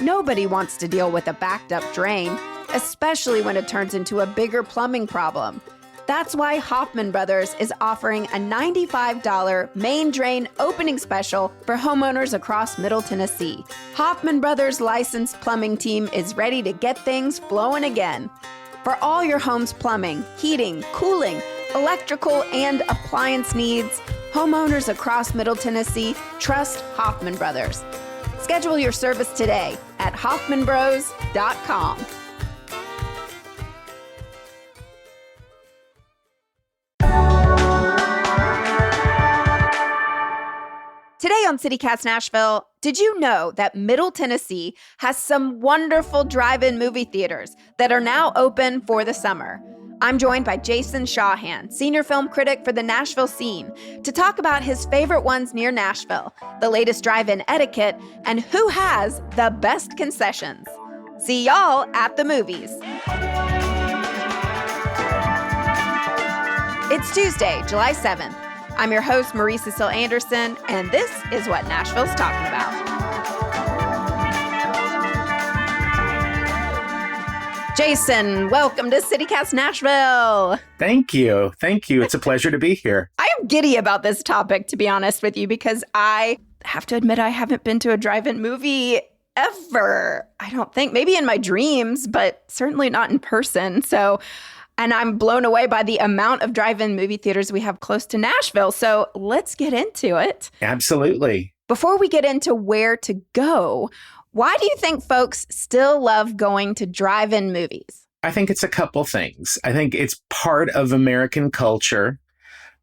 Nobody wants to deal with a backed up drain, especially when it turns into a bigger plumbing problem. That's why Hoffman Brothers is offering a $95 main drain opening special for homeowners across Middle Tennessee. Hoffman Brothers licensed plumbing team is ready to get things flowing again. For all your home's plumbing, heating, cooling, electrical, and appliance needs, homeowners across Middle Tennessee trust Hoffman Brothers. Schedule your service today at hoffmanbros.com. Today on CityCast Nashville, did you know that Middle Tennessee has some wonderful drive-in movie theaters that are now open for the summer? I'm joined by Jason Shawhan, senior film critic for the Nashville Scene, to talk about his favorite ones near Nashville, the latest drive-in etiquette, and who has the best concessions. See y'all at the movies. It's Tuesday, July 7th. I'm your host, Marie Cecile Anderson, and this is what Nashville's talking about. Jason, welcome to CityCast Nashville. Thank you. It's a pleasure to be here. I am giddy about this topic, to be honest with you, because I have to admit I haven't been to a drive-in movie ever. I don't think, maybe in my dreams, but certainly not in person. And I'm blown away by the amount of drive-in movie theaters we have close to Nashville. So let's get into it. Absolutely. Before we get into where to go, why do you think folks still love going to drive-in movies? I think it's a couple things. I think it's part of American culture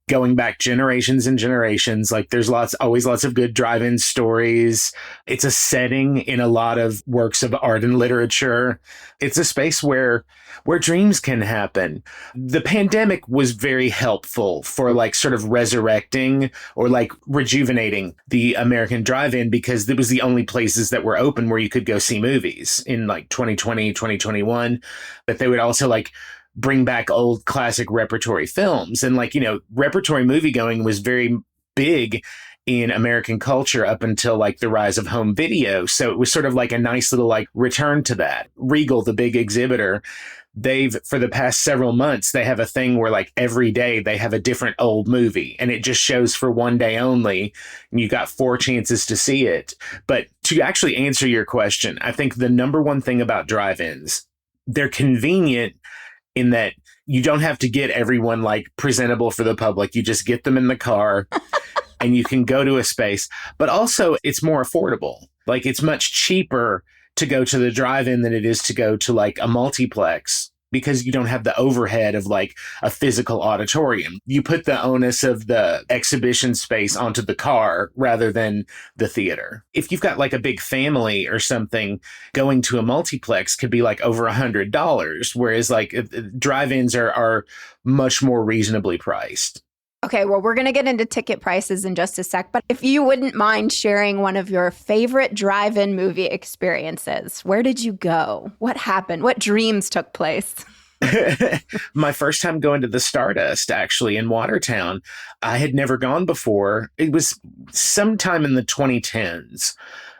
going back generations and generations. Like there's always lots of good drive-in stories. It's a setting in a lot of works of art and literature. It's a space where dreams can happen. The pandemic was very helpful for like sort of resurrecting or like rejuvenating the American drive-in because it was the only places that were open where you could go see movies in like 2020, 2021. But they would also like bring back old classic repertory films. And like, repertory moviegoing was very big in American culture up until like the rise of home video. So it was sort of like a nice little like return to that. Regal, the big exhibitor, for the past several months, they have a thing where like every day they have a different old movie and it just shows for one day only. And you got 4 chances to see it. But to actually answer your question, I think the number one thing about drive-ins, they're convenient in that you don't have to get everyone like presentable for the public. You just get them in the car and you can go to a space. But also it's more affordable. Like it's much cheaper to go to the drive-in than it is to go to like a multiplex because you don't have the overhead of like a physical auditorium. You put the onus of the exhibition space onto the car rather than the theater. If you've got like a big family or something, going to a multiplex could be like over $100, whereas like drive-ins are much more reasonably priced. Okay, well, we're going to get into ticket prices in just a sec, but if you wouldn't mind sharing one of your favorite drive-in movie experiences, where did you go? What happened? What dreams took place? My first time going to the Stardust, actually, in Watertown. I had never gone before. It was sometime in the 2010s.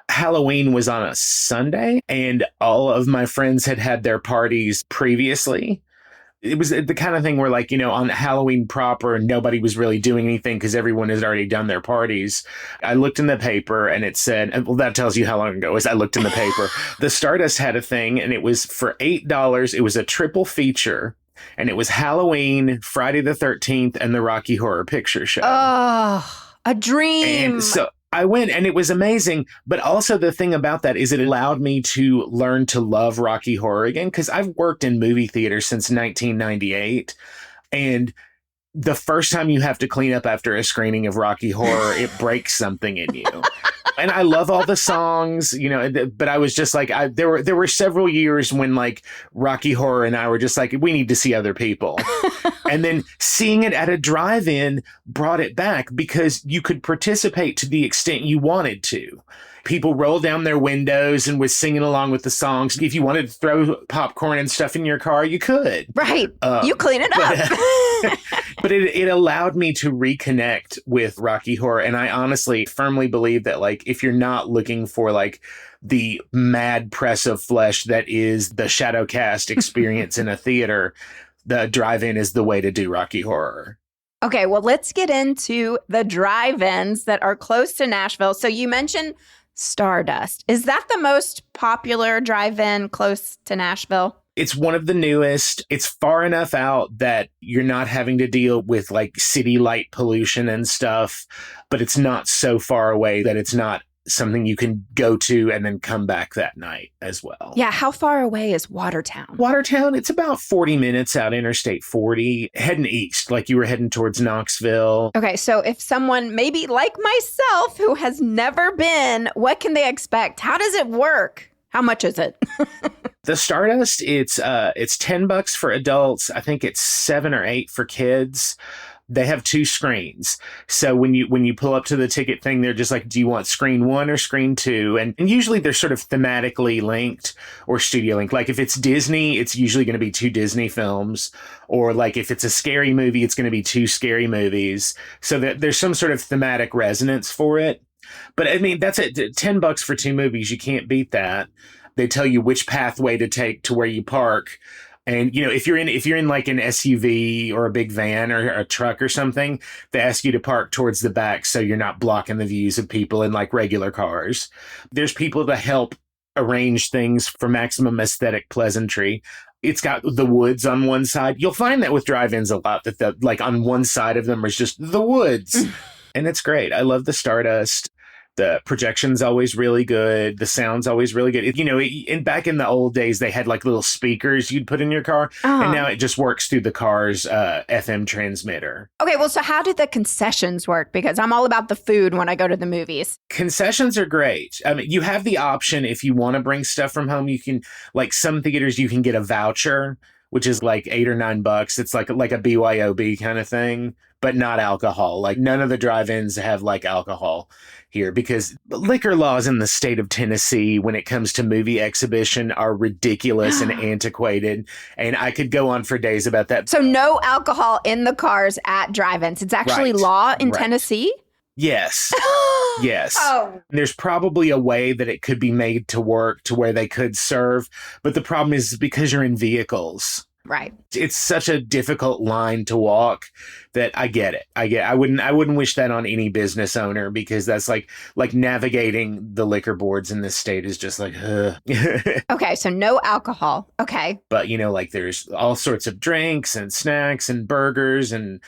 Halloween was on a Sunday, and all of my friends had had their parties previously. It was the kind of thing where like, on Halloween proper, nobody was really doing anything because everyone has already done their parties. I looked in the paper and it said, well, that tells you how long ago it was. I looked in the paper. The Stardust had a thing and it was for $8. It was a triple feature and it was Halloween, Friday the 13th, and the Rocky Horror Picture Show. Oh, a dream. And so I went and it was amazing. But also the thing about that is it allowed me to learn to love Rocky Horror again, because I've worked in movie theaters since 1998. And the first time you have to clean up after a screening of Rocky Horror, it breaks something in you. And I love all the songs, but I was just like, there were several years when like Rocky Horror and I were just like, we need to see other people. And then seeing it at a drive-in brought it back because you could participate to the extent you wanted to. People rolled down their windows and was singing along with the songs. If you wanted to throw popcorn and stuff in your car, you could. Right. You clean it up. But it allowed me to reconnect with Rocky Horror. And I honestly firmly believe that, like, if you're not looking for, like, the mad press of flesh that is the Shadowcast experience in a theater, the drive-in is the way to do Rocky Horror. Okay, well, let's get into the drive-ins that are close to Nashville. So you mentioned Stardust. Is that the most popular drive-in close to Nashville? It's one of the newest. It's far enough out that you're not having to deal with like city light pollution and stuff, but it's not so far away that it's not something you can go to and then come back that night as well. Yeah, how far away is Watertown? Watertown, it's about 40 minutes out Interstate 40, heading east, like you were heading towards Knoxville. Okay, so if someone maybe like myself who has never been, what can they expect? How does it work? How much is it? The Stardust, it's $10 for adults. I think it's 7 or 8 for kids. They have 2 screens. So when you pull up to the ticket thing, they're just like, do you want screen 1 or screen 2? And usually they're sort of thematically linked or studio linked. Like if it's Disney, it's usually going to be 2 Disney films. Or like if it's a scary movie, it's going to be 2 scary movies. So that there's some sort of thematic resonance for it. But I mean, that's it. $10 for 2 movies. You can't beat that. They tell you which pathway to take to where you park. And, you know, if you're in like an SUV or a big van or a truck or something, they ask you to park towards the back so you're not blocking the views of people in like regular cars. There's people to help arrange things for maximum aesthetic pleasantry. It's got the woods on one side. You'll find that with drive-ins a lot, that the like on one side of them is just the woods. And it's great. I love the Stardust. The projection's always really good. The sound's always really good. You know, back in the old days, they had like little speakers you'd put in your car. And now it just works through the car's FM transmitter. Okay, well, so how do the concessions work? Because I'm all about the food when I go to the movies. Concessions are great. I mean, you have the option if you want to bring stuff from home. You can, like some theaters, you can get a voucher, which is like $8 or $9. It's like a BYOB kind of thing, but not alcohol. Like none of the drive-ins have like alcohol here because liquor laws in the state of Tennessee when it comes to movie exhibition are ridiculous and antiquated. And I could go on for days about that. So no alcohol in the cars at drive-ins. It's actually law in Tennessee? Yes. Yes. Oh. There's probably a way that it could be made to work to where they could serve. But the problem is because you're in vehicles. Right. It's such a difficult line to walk that I get it. I wouldn't wish that on any business owner because that's like navigating the liquor boards in this state is just like, Okay, so no alcohol. Okay. But, you know, like there's all sorts of drinks and snacks and burgers and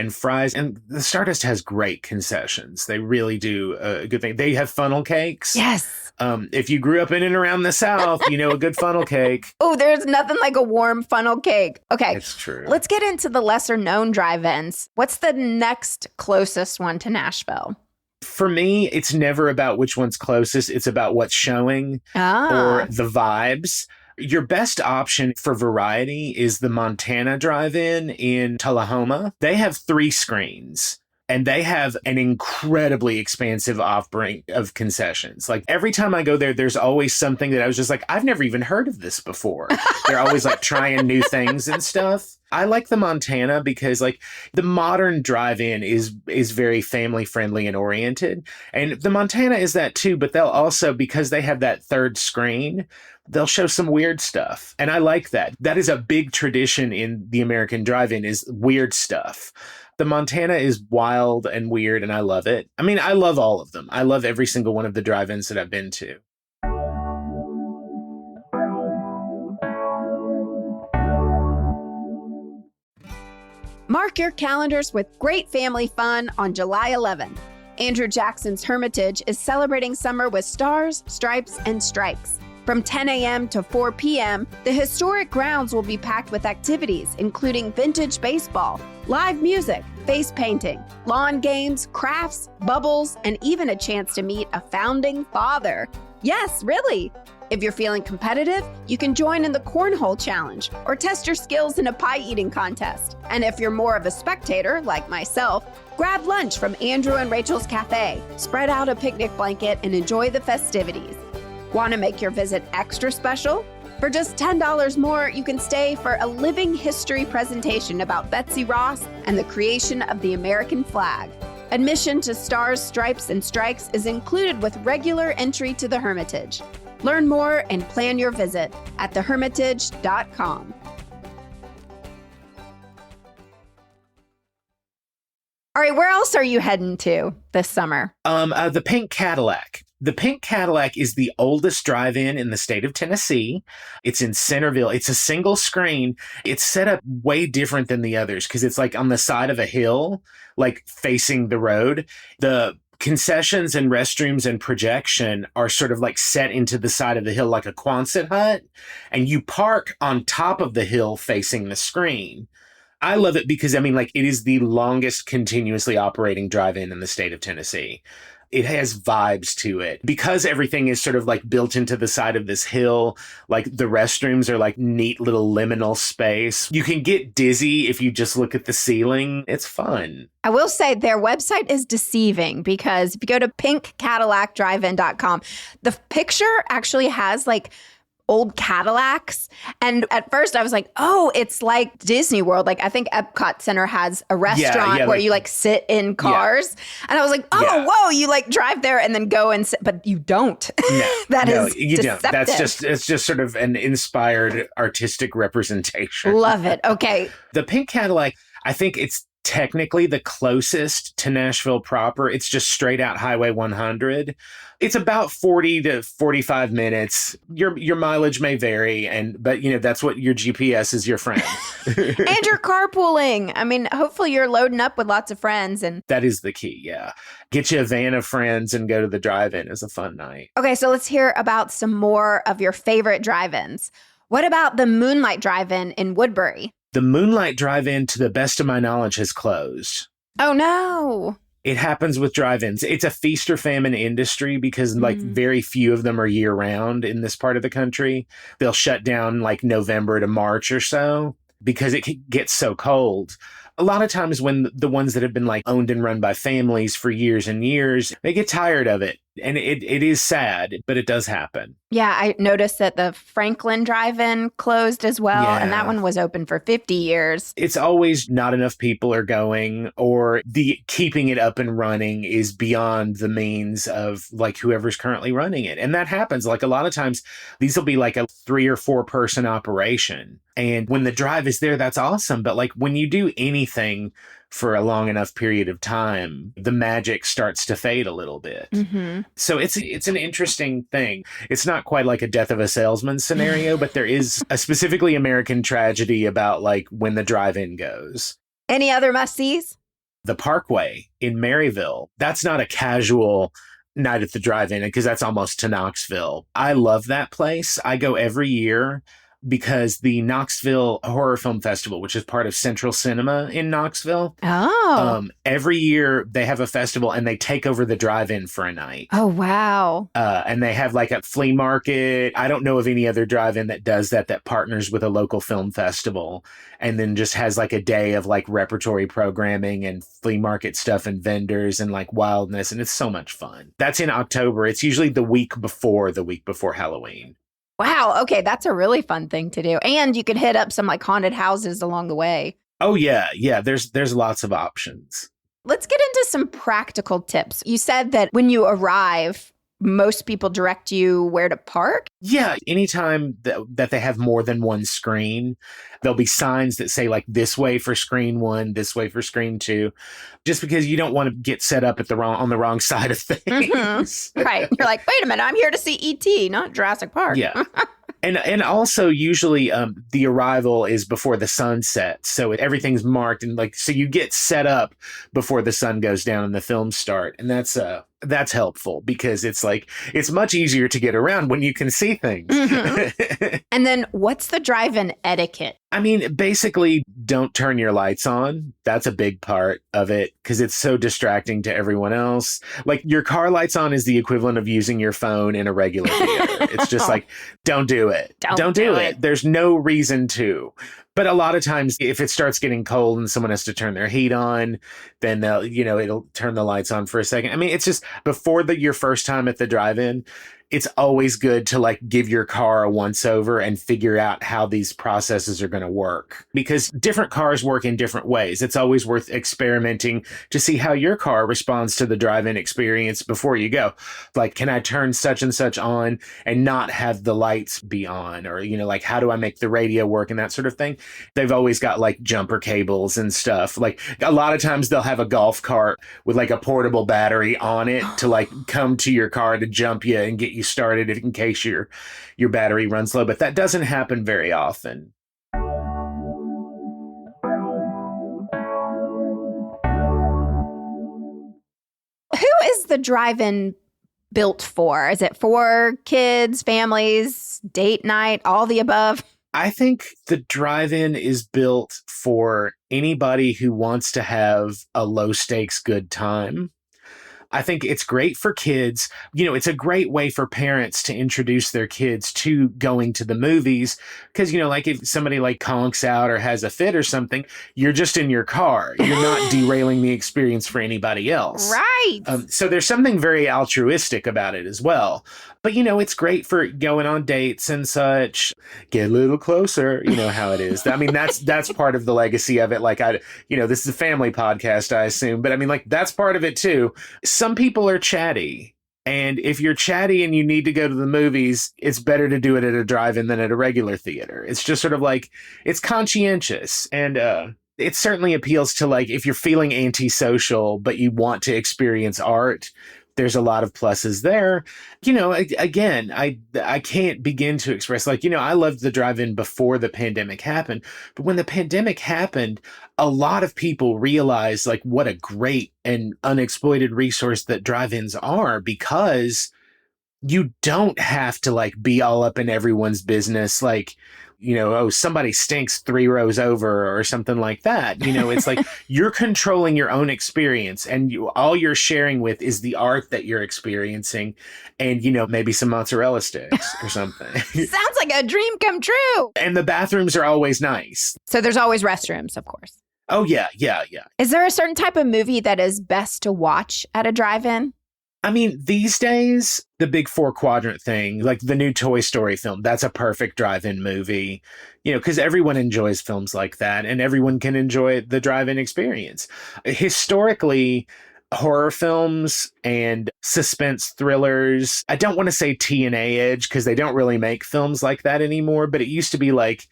fries. And the Stardust has great concessions. They really do a good thing. They have funnel cakes. Yes. If you grew up in and around the South, you know a good funnel cake. Oh, there's nothing like a warm funnel cake. Okay. It's true. Let's get into the lesser known drive-ins. What's the next closest one to Nashville? For me, it's never about which one's closest. It's about what's showing or the vibes. Your best option for variety is the Montana Drive-In in Tullahoma. They have 3 screens. And they have an incredibly expansive offering of concessions. Like every time I go there, there's always something that I was just like, I've never even heard of this before. They're always like trying new things and stuff. I like the Montana because like the modern drive-in is very family friendly and oriented. And the Montana is that too, but they'll also, because they have that 3rd screen, they'll show some weird stuff. And I like that. That is a big tradition in the American drive-in is weird stuff. The Montana is wild and weird, and I love it. I mean, I love all of them. I love every single one of the drive-ins that I've been to. Mark your calendars with great family fun on July 11th. Andrew Jackson's Hermitage is celebrating summer with stars, stripes, and strikes. From 10 a.m. to 4 p.m., the historic grounds will be packed with activities, including vintage baseball, live music, face painting, lawn games, crafts, bubbles, and even a chance to meet a founding father. Yes, really! If you're feeling competitive, you can join in the Cornhole Challenge or test your skills in a pie eating contest. And if you're more of a spectator, like myself, grab lunch from Andrew and Rachel's Cafe, spread out a picnic blanket, and enjoy the festivities. Want to make your visit extra special? For just $10 more, you can stay for a living history presentation about Betsy Ross and the creation of the American flag. Admission to Stars, Stripes, and Strikes is included with regular entry to the Hermitage. Learn more and plan your visit at thehermitage.com. All right, where else are you heading to this summer? The Pink Cadillac. The Pink Cadillac is the oldest drive-in in the state of Tennessee. It's in Centerville. It's a single screen. It's set up way different than the others because it's like on the side of a hill, like facing the road. The concessions and restrooms and projection are sort of like set into the side of the hill like a Quonset hut, and you park on top of the hill facing the screen. I love it because, I mean, like, it is the longest continuously operating drive-in in the state of Tennessee. It has vibes to it because everything is sort of like built into the side of this hill. Like the restrooms are like neat little liminal space. You can get dizzy if you just look at the ceiling. It's fun. I will say their website is deceiving because if you go to pinkcadillacdrivein.com, the picture actually has like old Cadillacs. And at first I was like, oh, it's like Disney World. Like I think Epcot Center has a restaurant where like, you like sit in cars. Yeah. And I was like, oh, whoa, you like drive there and then go and sit, but you don't. No, you don't. It's just sort of an inspired artistic representation. Love it. Okay. The Pink Cadillac, I think it's technically the closest to Nashville proper. It's just straight out Highway 100. It's about 40 to 45 minutes. Your mileage may vary, but you know, that's what your GPS is your friend. And you're carpooling. I mean, hopefully you're loading up with lots of friends. And that is the key, yeah. Get you a van of friends and go to the drive-in. It's a fun night. Okay, so let's hear about some more of your favorite drive-ins. What about the Moonlight Drive-In in Woodbury? The Moonlight Drive-In, to the best of my knowledge, has closed. Oh, no. It happens with drive-ins. It's a feast or famine industry because like very few of them are year round in this part of the country. They'll shut down like November to March or so because it gets so cold. A lot of times when the ones that have been like owned and run by families for years and years, they get tired of it. And it is sad, but it does happen. Yeah, I noticed that the Franklin Drive-In closed as well. Yeah. And that one was open for 50 years. It's always not enough people are going, or the keeping it up and running is beyond the means of like whoever's currently running it. And that happens. Like a lot of times, these will be like a 3 or 4 person operation. And when the drive is there, that's awesome. But like when you do anything for a long enough period of time, the magic starts to fade a little bit. Mm-hmm. So it's an interesting thing. It's not quite like a death of a salesman scenario, but there is a specifically American tragedy about like when the drive-in goes. Any other must-sees? The Parkway in Maryville. That's not a casual night at the drive-in because that's almost to Knoxville. I love that place. I go every year because the Knoxville Horror Film Festival, which is part of Central Cinema in Knoxville. Oh. Every year they have a festival and they take over the drive-in for a night. Oh, wow. And they have like a flea market. I don't know of any other drive-in that does that partners with a local film festival and then just has like a day of like repertory programming and flea market stuff and vendors and like wildness. And it's so much fun. That's in October. It's usually the week before Halloween. Wow. Okay. That's a really fun thing to do. And you could hit up some like haunted houses along the way. Oh, yeah. Yeah. There's lots of options. Let's get into some practical tips. You said that when you arrive, most people direct you where to park? Yeah. Anytime that they have more than one screen, there'll be signs that say like this way for screen 1, this way for screen 2, just because you don't want to get set up on the wrong side of things. Mm-hmm. Right. You're like, wait a minute, I'm here to see E.T., not Jurassic Park. Yeah. And also usually the arrival is before the sun sets. So everything's marked and like, so you get set up before the sun goes down and the films start. And that's helpful because it's like, it's much easier to get around when you can see things. Mm-hmm. And then what's the drive-in etiquette? I mean, basically, don't turn your lights on. That's a big part of it because it's so distracting to everyone else. Like your car lights on is the equivalent of using your phone in a regular theater. It's just like, don't do it. Don't do it. There's no reason to. But a lot of times, if it starts getting cold and someone has to turn their heat on, then it'll turn the lights on for a second. I mean, it's just before your first time at the drive-in, it's always good to like give your car a once over and figure out how these processes are going to work, because different cars work in different ways. It's always worth experimenting to see how your car responds to the drive-in experience before you go. Like, can I turn such and such on and not have the lights be on? Or, like, how do I make the radio work and that sort of thing? They've always got like jumper cables and stuff. Like, a lot of times they'll have a golf cart with like a portable battery on it to like come to your car to jump you and get you started in case your battery runs low. But that doesn't happen very often. Who is the drive-in built for? Is it for kids, families, date night, all the above? I think the drive-in is built for anybody who wants to have a low-stakes good time. I think it's great for kids. It's a great way for parents to introduce their kids to going to the movies. Because, like if somebody like conks out or has a fit or something, you're just in your car. You're not derailing the experience for anybody else. Right. So there's something very altruistic about it as well. But, it's great for going on dates and such. Get a little closer. You know how it is. I mean, that's part of the legacy of it. Like, this is a family podcast, I assume. But I mean, like, that's part of it, too. Some people are chatty. And if you're chatty and you need to go to the movies, it's better to do it at a drive-in than at a regular theater. It's just sort of like, it's conscientious. And it certainly appeals to, like, if you're feeling antisocial, but you want to experience art, there's a lot of pluses there. Again, I can't begin to express, like, I loved the drive-in before the pandemic happened. But when the pandemic happened, a lot of people realized, like, what a great and unexploited resource that drive-ins are, because you don't have to, like, be all up in everyone's business. Like, somebody stinks 3 rows over or something like that. It's like you're controlling your own experience, and all you're sharing with is the art that you're experiencing, and, maybe some mozzarella sticks or something. Sounds like a dream come true. And the bathrooms are always nice. So there's always restrooms, of course. Oh, yeah. Is there a certain type of movie that is best to watch at a drive-in? I mean, these days, the big 4-quadrant thing, like the new Toy Story film, that's a perfect drive-in movie, because everyone enjoys films like that and everyone can enjoy the drive-in experience. Historically, horror films and suspense thrillers, I don't want to say T&A edge because they don't really make films like that anymore, but it used to be like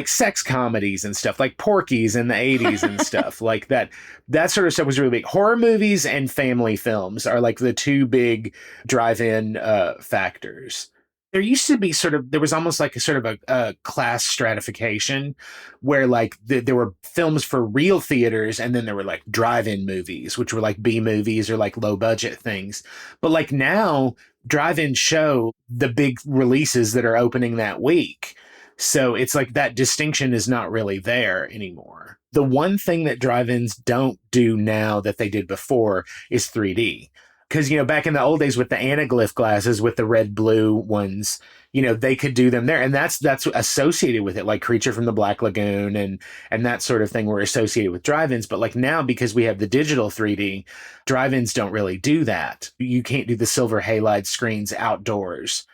sex comedies and stuff, like Porky's in the 80s and stuff like that. That sort of stuff was really big. Horror movies and family films are like the two big drive-in factors. There used to be there was almost like a sort of a class stratification where like there were films for real theaters, and then there were like drive-in movies, which were like B movies or like low budget things. But like now, drive-in show the big releases that are opening that week. So it's like that distinction is not really there anymore. The one thing that drive-ins don't do now that they did before is 3D. Because, back in the old days with the anaglyph glasses, with the red blue ones, they could do them there. And that's associated with it, like Creature from the Black Lagoon and that sort of thing were associated with drive-ins. But like now, because we have the digital 3D, drive-ins don't really do that. You can't do the silver halide screens outdoors.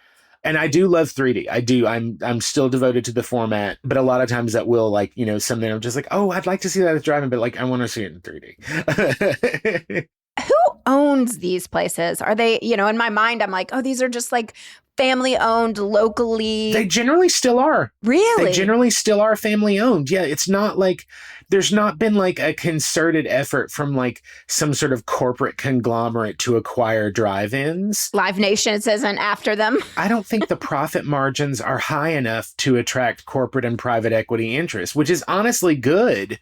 And I do love 3D. I do. I'm still devoted to the format, but a lot of times that will, like, something I'm just like, oh, I'd like to see that at drive-in, but like, I want to see it in 3D. Who owns these places? Are they, in my mind, I'm like, oh, these are just like family owned locally. They generally still are. Really? They generally still are family owned. Yeah. It's not like there's not been like a concerted effort from like some sort of corporate conglomerate to acquire drive-ins. Live Nation isn't after them. I don't think the profit margins are high enough to attract corporate and private equity interests, which is honestly good.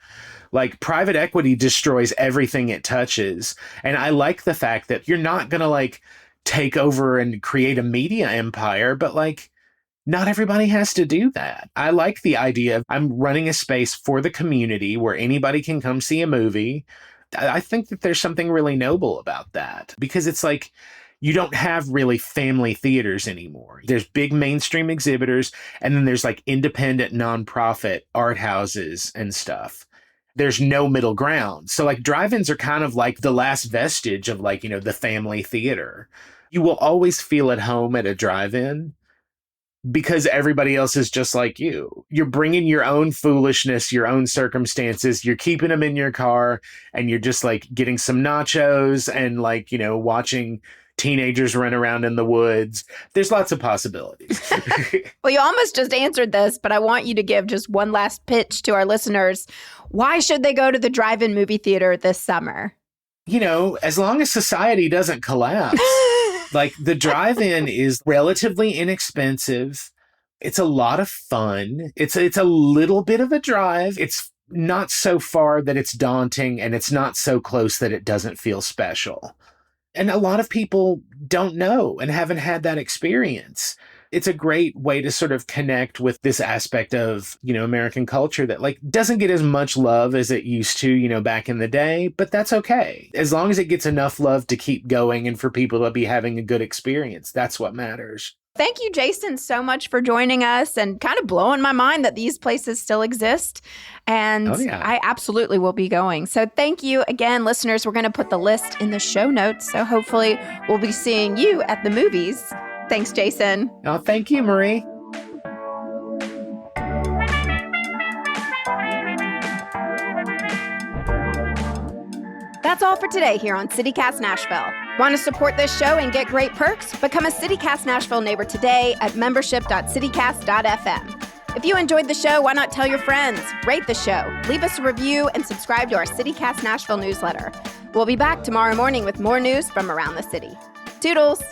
Like, private equity destroys everything it touches. And I like the fact that you're not going to like take over and create a media empire, but like, not everybody has to do that. I like the idea of I'm running a space for the community where anybody can come see a movie. I think that there's something really noble about that, because it's like, you don't have really family theaters anymore. There's big mainstream exhibitors, and then there's like independent nonprofit art houses and stuff. There's no middle ground. So like drive-ins are kind of like the last vestige of like, the family theater. You will always feel at home at a drive-in because everybody else is just like you. You're bringing your own foolishness, your own circumstances. You're keeping them in your car and you're just like getting some nachos and like, watching teenagers run around in the woods. There's lots of possibilities. Well, you almost just answered this, but I want you to give just one last pitch to our listeners. Why should they go to the drive-in movie theater this summer? As long as society doesn't collapse. Like the drive-in is relatively inexpensive. It's a lot of fun. It's a little bit of a drive. It's not so far that it's daunting, and it's not so close that it doesn't feel special. And a lot of people don't know and haven't had that experience. It's a great way to sort of connect with this aspect of, American culture that like doesn't get as much love as it used to, back in the day, but that's okay. As long as it gets enough love to keep going and for people to be having a good experience, that's what matters. Thank you, Jason, so much for joining us and kind of blowing my mind that these places still exist. And I absolutely will be going. So thank you again, listeners. We're going to put the list in the show notes. So hopefully we'll be seeing you at the movies. Thanks, Jason. Oh, thank you, Marie. That's all for today here on CityCast Nashville. Want to support this show and get great perks? Become a CityCast Nashville neighbor today at membership.citycast.fm. If you enjoyed the show, why not tell your friends? Rate the show, leave us a review, and subscribe to our CityCast Nashville newsletter. We'll be back tomorrow morning with more news from around the city. Toodles!